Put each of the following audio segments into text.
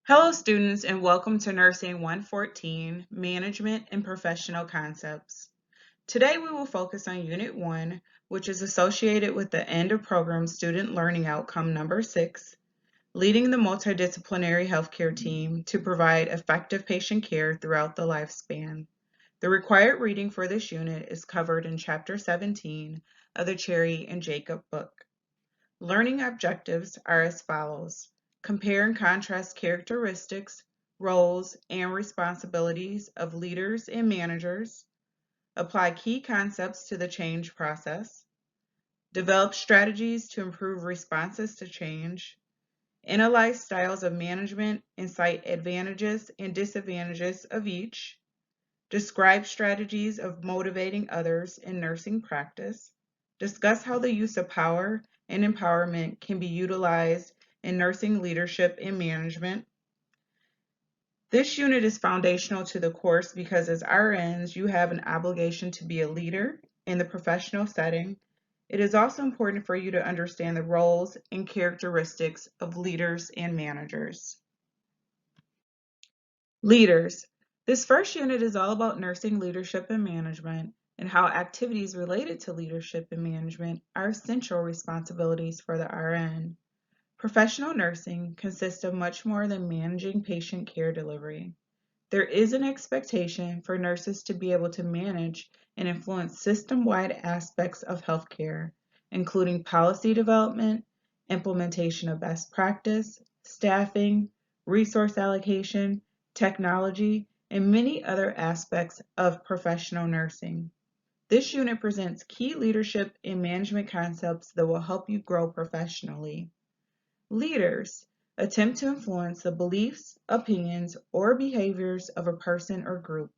Hello students and welcome to Nursing 114, Management and Professional Concepts. Today we will focus on Unit 1, which is associated with the end of program student learning outcome number 6, leading the multidisciplinary healthcare team to provide effective patient care throughout the lifespan. The required reading for this unit is covered in Chapter 17 of the Cherry and Jacob book. Learning objectives are as follows. Compare and contrast characteristics, roles, and responsibilities of leaders and managers. Apply key concepts to the change process. Develop strategies to improve responses to change. Analyze styles of management and cite advantages and disadvantages of each. Describe strategies of motivating others in nursing practice. Discuss how the use of power and empowerment can be utilized in nursing leadership and management. This unit is foundational to the course because as RNs, you have an obligation to be a leader in the professional setting. It is also important for you to understand the roles and characteristics of leaders and managers. Leaders. This first unit is all about nursing leadership and management and how activities related to leadership and management are essential responsibilities for the RN. Professional nursing consists of much more than managing patient care delivery. There is an expectation for nurses to be able to manage and influence system-wide aspects of healthcare, including policy development, implementation of best practice, staffing, resource allocation, technology, and many other aspects of professional nursing. This unit presents key leadership and management concepts that will help you grow professionally. Leaders attempt to influence the beliefs, opinions, or behaviors of a person or group.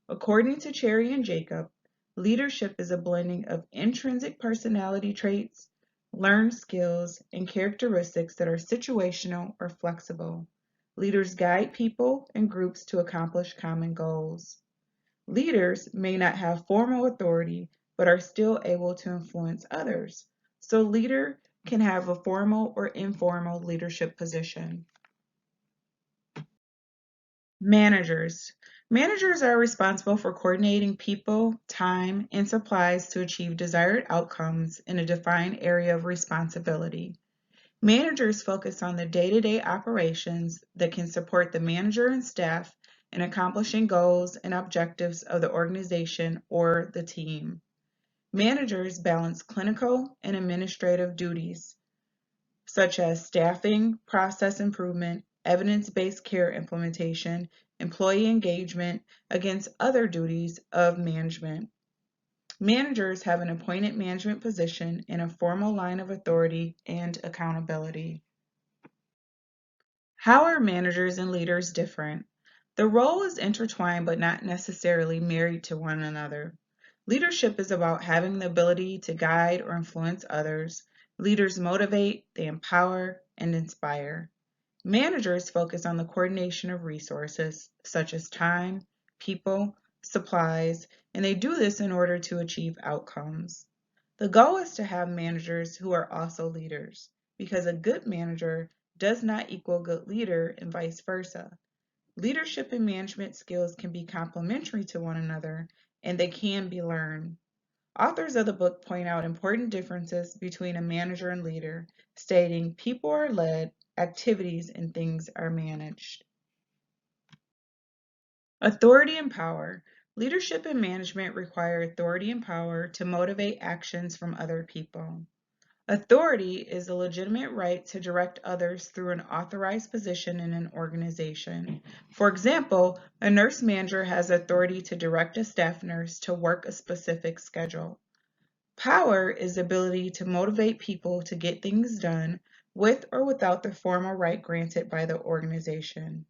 According to Cherry and Jacob, leadership is a blending of intrinsic personality traits, learned skills, and characteristics that are situational or flexible. Leaders guide people and groups to accomplish common goals. Leaders may not have formal authority, but are still able to influence others. So leader can have a formal or informal leadership position. Managers. Managers are responsible for coordinating people, time, and supplies to achieve desired outcomes in a defined area of responsibility. Managers focus on the day-to-day operations that can support the manager and staff in accomplishing goals and objectives of the organization or the team. Managers balance clinical and administrative duties, such as staffing, process improvement, evidence-based care implementation, employee engagement, against other duties of management. Managers have an appointed management position in a formal line of authority and accountability. How are managers and leaders different? The role is intertwined but not necessarily married to one another. Leadership is about having the ability to guide or influence others. Leaders motivate, they empower, and inspire. Managers focus on the coordination of resources, such as time, people, supplies, and they do this in order to achieve outcomes. The goal is to have managers who are also leaders, because a good manager does not equal good leader and vice versa. Leadership and management skills can be complementary to one another, and they can be learned. Authors of the book point out important differences between a manager and leader, stating people are led, activities and things are managed. Authority and power. Leadership and management require authority and power to motivate actions from other people. Authority is a legitimate right to direct others through an authorized position in an organization. For example, a nurse manager has authority to direct a staff nurse to work a specific schedule. Power is the ability to motivate people to get things done with or without the formal right granted by the organization.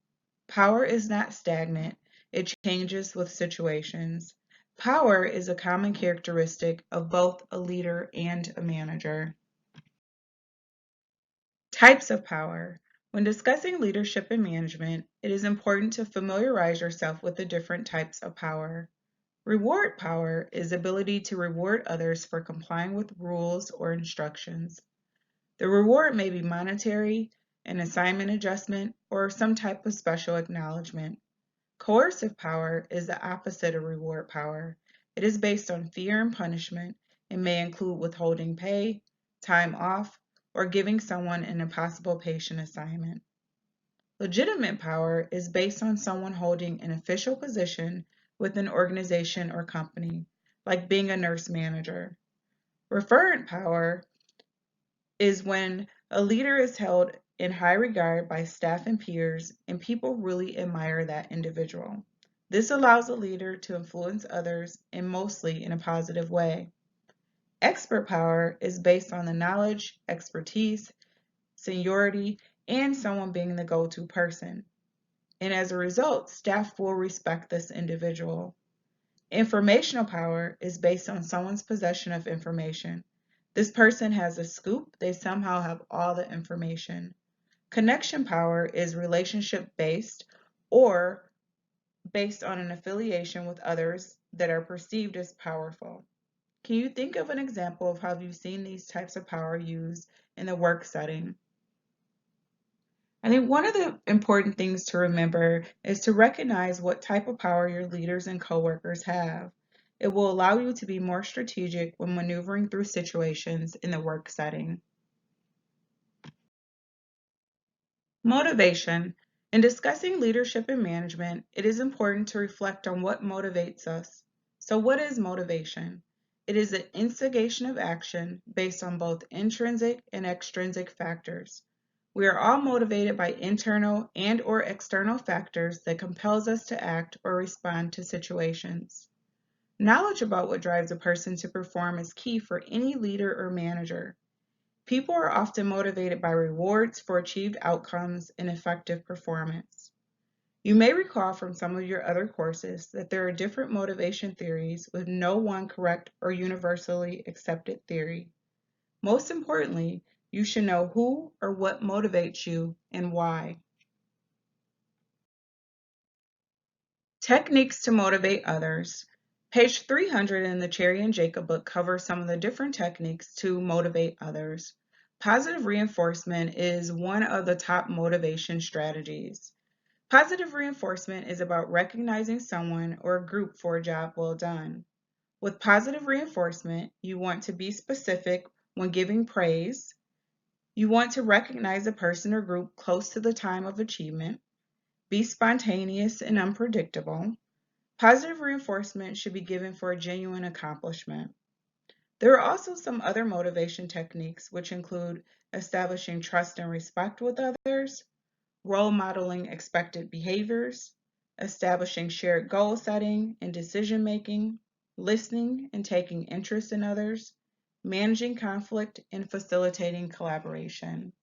Power is not stagnant, it changes with situations. Power is a common characteristic of both a leader and a manager. Types of power. When discussing leadership and management, it is important to familiarize yourself with the different types of power. Reward power is the ability to reward others for complying with rules or instructions. The reward may be monetary, an assignment adjustment, or some type of special acknowledgement. Coercive power is the opposite of reward power. It is based on fear and punishment and may include withholding pay, time off, or giving someone an impossible patient assignment. Legitimate power is based on someone holding an official position with an organization or company, like being a nurse manager. Referent power is when a leader is held in high regard by staff and peers, and people really admire that individual. This allows a leader to influence others, and mostly in a positive way. Expert power is based on the knowledge, expertise, seniority, and someone being the go-to person. And as a result, staff will respect this individual. Informational power is based on someone's possession of information. This person has a scoop, they somehow have all the information. Connection power is relationship-based or based on an affiliation with others that are perceived as powerful. Can you think of an example of how you've seen these types of power used in the work setting? I think one of the important things to remember is to recognize what type of power your leaders and coworkers have. It will allow you to be more strategic when maneuvering through situations in the work setting. Motivation. In discussing leadership and management, it is important to reflect on what motivates us. So what is motivation? It is an instigation of action based on both intrinsic and extrinsic factors. We are all motivated by internal and or external factors that compels us to act or respond to situations. Knowledge about what drives a person to perform is key for any leader or manager. People are often motivated by rewards for achieved outcomes and effective performance. You may recall from some of your other courses that there are different motivation theories with no one correct or universally accepted theory. Most importantly, you should know who or what motivates you and why. Techniques to motivate others. Page 300 in the Cherry and Jacob book covers some of the different techniques to motivate others. Positive reinforcement is one of the top motivation strategies. Positive reinforcement is about recognizing someone or a group for a job well done. With positive reinforcement, you want to be specific when giving praise. You want to recognize a person or group close to the time of achievement. Be spontaneous and unpredictable. Positive reinforcement should be given for a genuine accomplishment. There are also some other motivation techniques, which include establishing trust and respect with others, role modeling expected behaviors, establishing shared goal setting and decision making, listening and taking interest in others, managing conflict, and facilitating collaboration.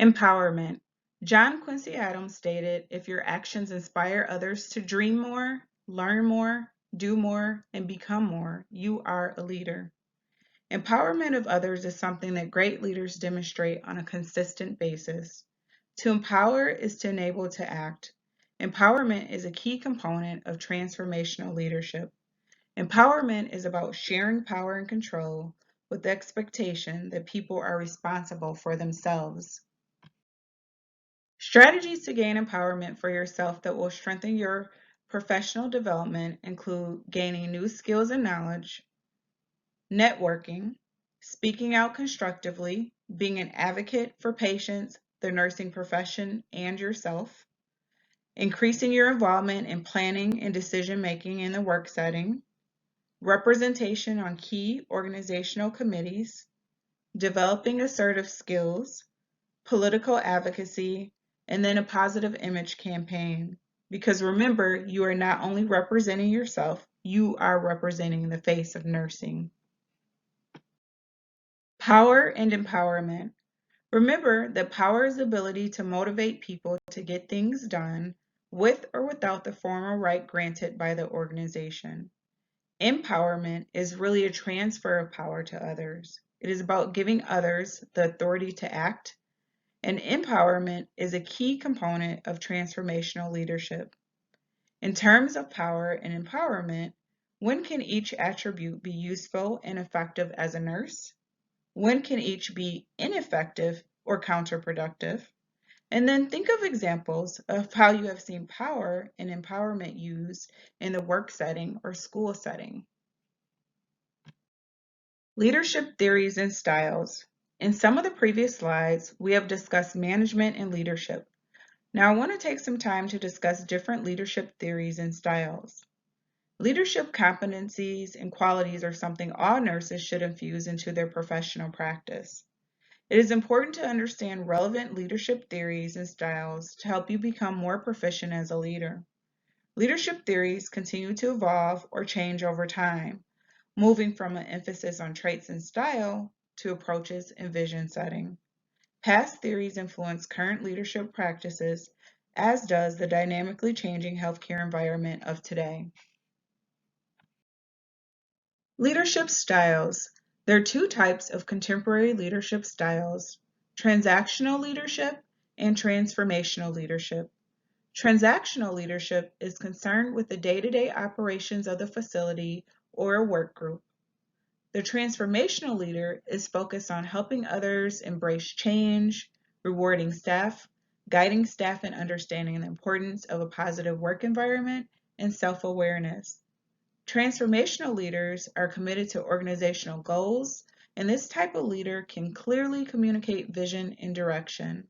Empowerment. John Quincy Adams stated, "If your actions inspire others to dream more, learn more, do more, and become more, you are a leader." Empowerment of others is something that great leaders demonstrate on a consistent basis. To empower is to enable to act. Empowerment is a key component of transformational leadership. Empowerment is about sharing power and control with the expectation that people are responsible for themselves. Strategies to gain empowerment for yourself that will strengthen your professional development include gaining new skills and knowledge, networking, speaking out constructively, being an advocate for patients, the nursing profession, and yourself, increasing your involvement in planning and decision making in the work setting, representation on key organizational committees, developing assertive skills, political advocacy, and then a positive image campaign. Because remember, you are not only representing yourself, you are representing the face of nursing. Power and empowerment. Remember that power is the ability to motivate people to get things done with or without the formal right granted by the organization. Empowerment is really a transfer of power to others. It is about giving others the authority to act, and empowerment is a key component of transformational leadership. In terms of power and empowerment, when can each attribute be useful and effective as a nurse? When can each be ineffective or counterproductive. And then think of examples of how you have seen power and empowerment used in the work setting or school setting. Leadership theories and styles. In some of the previous slides, we have discussed management and leadership. Now I want to take some time to discuss different leadership theories and styles. Leadership competencies and qualities are something all nurses should infuse into their professional practice. It is important to understand relevant leadership theories and styles to help you become more proficient as a leader. Leadership theories continue to evolve or change over time, moving from an emphasis on traits and style to approaches and vision setting. Past theories influence current leadership practices, as does the dynamically changing healthcare environment of today. Leadership styles. There are two types of contemporary leadership styles: transactional leadership and transformational leadership. Transactional leadership is concerned with the day-to-day operations of the facility or a work group. The transformational leader is focused on helping others embrace change, rewarding staff, guiding staff in understanding the importance of a positive work environment, and self-awareness. Transformational leaders are committed to organizational goals, and this type of leader can clearly communicate vision and direction.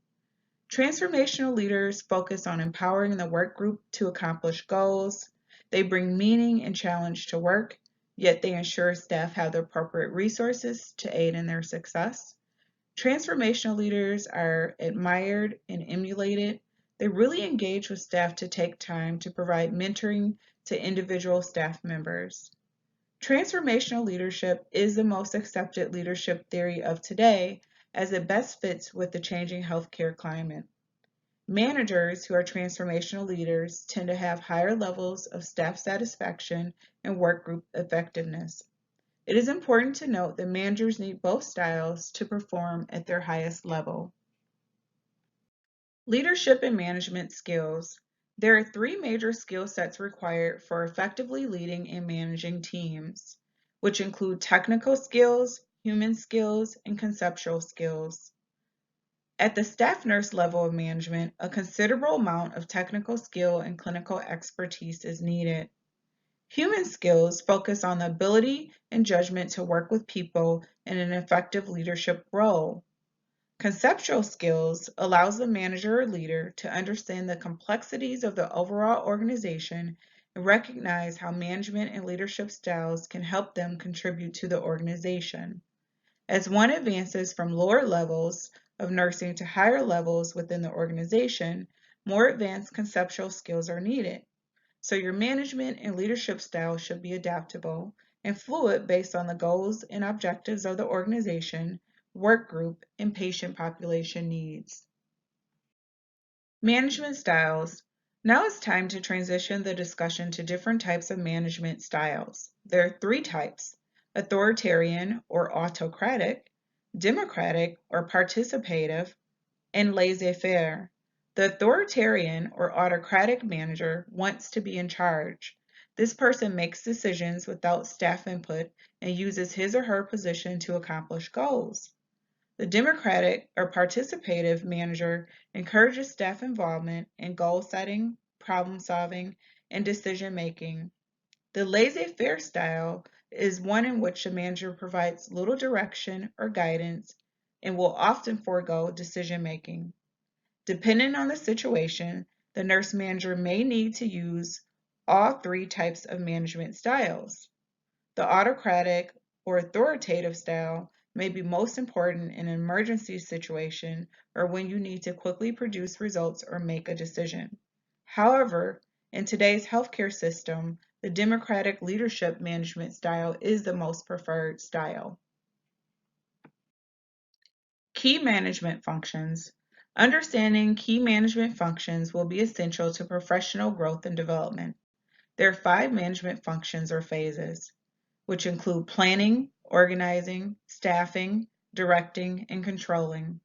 Transformational leaders focus on empowering the work group to accomplish goals. They bring meaning and challenge to work, yet they ensure staff have the appropriate resources to aid in their success. Transformational leaders are admired and emulated. They really engage with staff to take time to provide mentoring to individual staff members. Transformational leadership is the most accepted leadership theory of today, as it best fits with the changing healthcare climate. Managers who are transformational leaders tend to have higher levels of staff satisfaction and work group effectiveness. It is important to note that managers need both styles to perform at their highest level. Leadership and management skills. There are three major skill sets required for effectively leading and managing teams, which include technical skills, human skills, and conceptual skills. At the staff nurse level of management, a considerable amount of technical skill and clinical expertise is needed. Human skills focus on the ability and judgment to work with people in an effective leadership role. Conceptual skills allows the manager or leader to understand the complexities of the overall organization and recognize how management and leadership styles can help them contribute to the organization. As one advances from lower levels of nursing to higher levels within the organization, more advanced conceptual skills are needed. So your management and leadership style should be adaptable and fluid based on the goals and objectives of the organization, work group, and patient population needs. Management styles. Now it's time to transition the discussion to different types of management styles. There are three types: authoritarian or autocratic, democratic or participative, and laissez-faire. The authoritarian or autocratic manager wants to be in charge. This person makes decisions without staff input and uses his or her position to accomplish goals. The democratic or participative manager encourages staff involvement in goal setting, problem solving, and decision making. The laissez-faire style is one in which the manager provides little direction or guidance and will often forego decision making. Depending on the situation, the nurse manager may need to use all three types of management styles. The autocratic or authoritative style may be most important in an emergency situation or when you need to quickly produce results or make a decision. However, in today's healthcare system, the democratic leadership management style is the most preferred style. Key management functions. Understanding key management functions will be essential to professional growth and development. There are 5 management functions or phases, which include planning, organizing, staffing, directing, and controlling.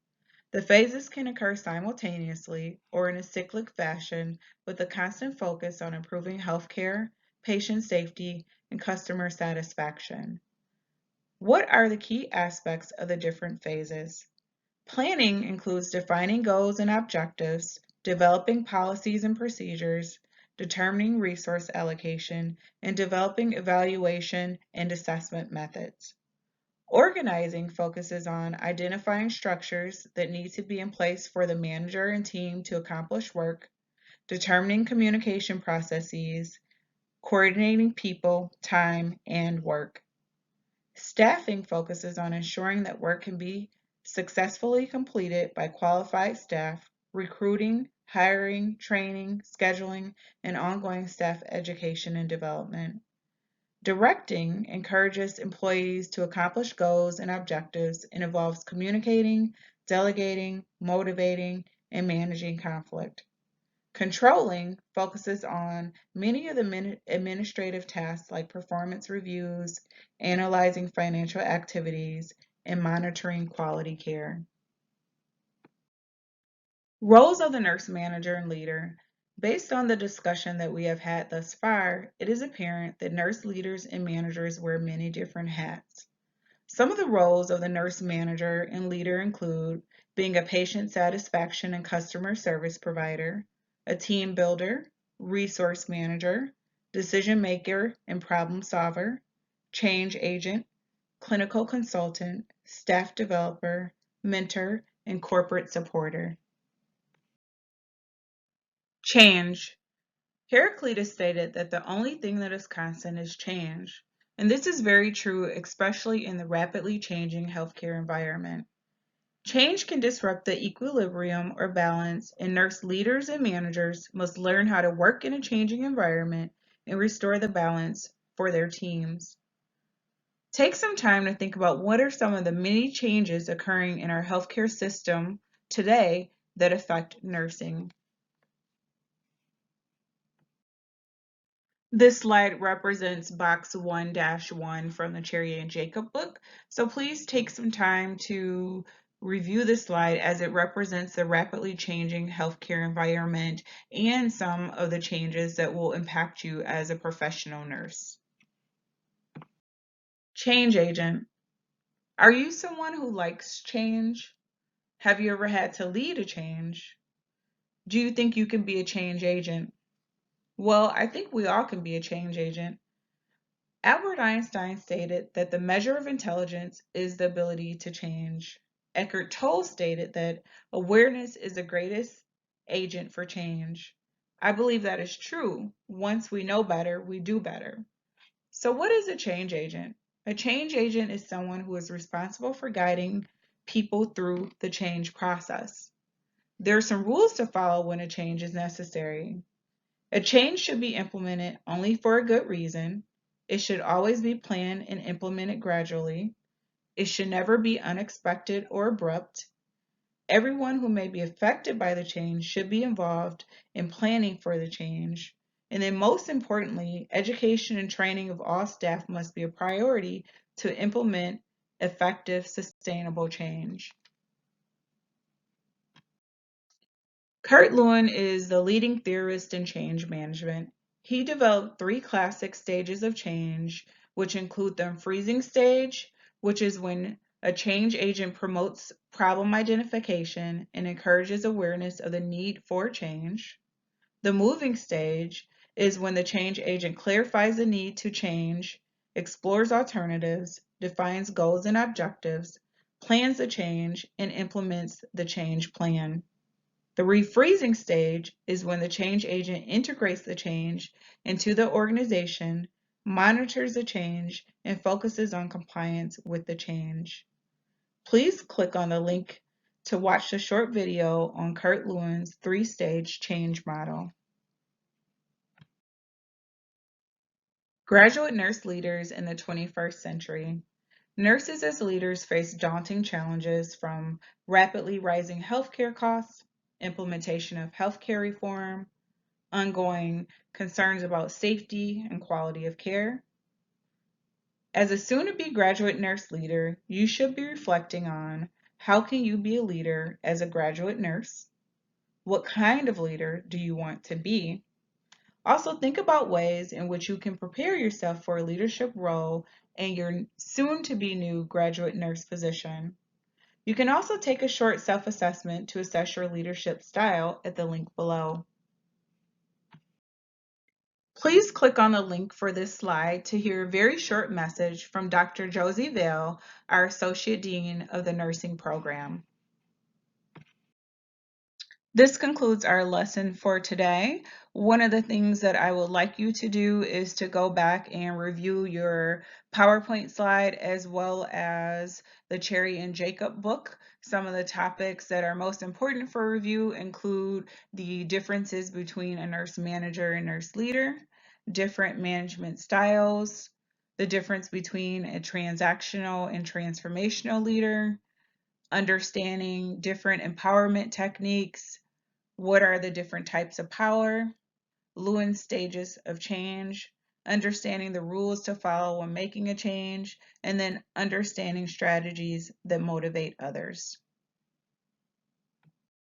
The phases can occur simultaneously or in a cyclic fashion with a constant focus on improving healthcare, patient safety, and customer satisfaction. What are the key aspects of the different phases? Planning includes defining goals and objectives, developing policies and procedures, determining resource allocation, and developing evaluation and assessment methods. Organizing focuses on identifying structures that need to be in place for the manager and team to accomplish work, determining communication processes, coordinating people, time, and work. Staffing focuses on ensuring that work can be successfully completed by qualified staff, recruiting, hiring, training, scheduling, and ongoing staff education and development. Directing encourages employees to accomplish goals and objectives and involves communicating, delegating, motivating, and managing conflict. Controlling focuses on many of the administrative tasks like performance reviews, analyzing financial activities, and monitoring quality care. Roles of the nurse manager and leader. Based on the discussion that we have had thus far, it is apparent that nurse leaders and managers wear many different hats. Some of the roles of the nurse manager and leader include being a patient satisfaction and customer service provider, a team builder, resource manager, decision maker and problem solver, change agent, clinical consultant, staff developer, mentor, and corporate supporter. Change. Heraclitus stated that the only thing that is constant is change, and this is very true, especially in the rapidly changing healthcare environment. Change can disrupt the equilibrium or balance, and nurse leaders and managers must learn how to work in a changing environment and restore the balance for their teams. Take some time to think about what are some of the many changes occurring in our healthcare system today that affect nursing. This slide represents box 1-1 from the Cherry and Jacob book, so please take some time to review this slide as it represents the rapidly changing healthcare environment and some of the changes that will impact you as a professional nurse. Change agent. Are you someone who likes change? Have you ever had to lead a change? Do you think you can be a change agent? Well, I think we all can be a change agent. Albert Einstein stated that the measure of intelligence is the ability to change. Eckhart Tolle stated that awareness is the greatest agent for change. I believe that is true. Once we know better, we do better. So what is a change agent? A change agent is someone who is responsible for guiding people through the change process. There are some rules to follow when a change is necessary. A change should be implemented only for a good reason. It should always be planned and implemented gradually. It should never be unexpected or abrupt. Everyone who may be affected by the change should be involved in planning for the change. And then most importantly, education and training of all staff must be a priority to implement effective, sustainable change. Kurt Lewin is the leading theorist in change management. He developed 3 classic stages of change, which include the freezing stage, which is when a change agent promotes problem identification and encourages awareness of the need for change. The moving stage is when the change agent clarifies the need to change, explores alternatives, defines goals and objectives, plans the change, and implements the change plan. The refreezing stage is when the change agent integrates the change into the organization, monitors the change, and focuses on compliance with the change. Please click on the link to watch the short video on Kurt Lewin's 3-stage change model. Graduate nurse leaders in the 21st century. Nurses as leaders face daunting challenges from rapidly rising healthcare costs, implementation of healthcare reform, ongoing concerns about safety and quality of care. As a soon-to-be graduate nurse leader, you should be reflecting on how can you be a leader as a graduate nurse? What kind of leader do you want to be? Also, think about ways in which you can prepare yourself for a leadership role in your soon-to-be new graduate nurse position. You can also take a short self-assessment to assess your leadership style at the link below. Please click on the link for this slide to hear a very short message from Dr. Josie Vale, our Associate Dean of the Nursing Program. This concludes our lesson for today. One of the things that I would like you to do is to go back and review your PowerPoint slide as well as the Cherry and Jacob book. Some of the topics that are most important for review include the differences between a nurse manager and nurse leader, different management styles, the difference between a transactional and transformational leader, understanding different empowerment techniques, what are the different types of power, Lewin's stages of change, understanding the rules to follow when making a change, and then understanding strategies that motivate others.